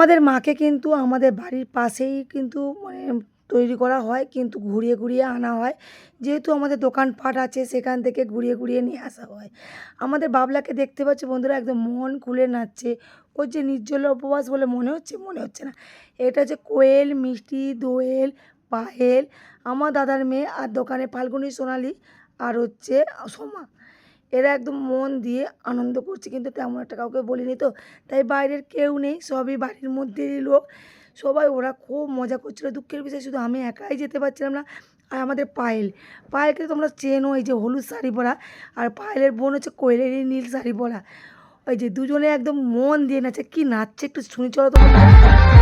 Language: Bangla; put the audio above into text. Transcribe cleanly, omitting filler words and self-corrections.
আমাদের মাকে কিন্তু আমাদের বাড়ির পাশেই কিন্তু মানে তৈরি করা হয়, কিন্তু ঘুরিয়ে ঘুরিয়ে আনা হয়। যেহেতু আমাদের দোকানপাট আছে সেখান থেকে ঘুরিয়ে ঘুরিয়ে নিয়ে আসা হয়। আমাদের বাবলাকে দেখতে পাচ্ছি বন্ধুরা, একদম মন খুলে নাচছে। ওর যে নির্জলা উপবাস বলে মনে হচ্ছে, মনে হচ্ছে না। এটা হচ্ছে কোয়েল, মিষ্টি, দোয়েল, পায়েল, আমার দাদার মেয়ে, আর দোকানে ফাল্গুনী, সোনালি আর হচ্ছে সোমা। এরা একদম মন দিয়ে আনন্দ করছে, কিন্তু তেমন একটা কাউকে বলিনি তো, তাই বাইরের কেউ নেই, সবই বাড়ির মধ্যেরই লোক। সবাই ওরা খুব মজা করছিল। দুঃখের বিষয় শুধু আমি একাই যেতে পারছিলাম না। আর আমাদের পায়েল, পায়েলকে তো তোমরা চেনো, এই যে হলুদ শাড়ি পরা, আর পায়েলের বোন হচ্ছে কোয়েলেরই নীল শাড়ি পরা। ওই যে দুজনে একদম মন দিয়ে নাচে, কি নাচছে একটু শুনি চলো তোমার।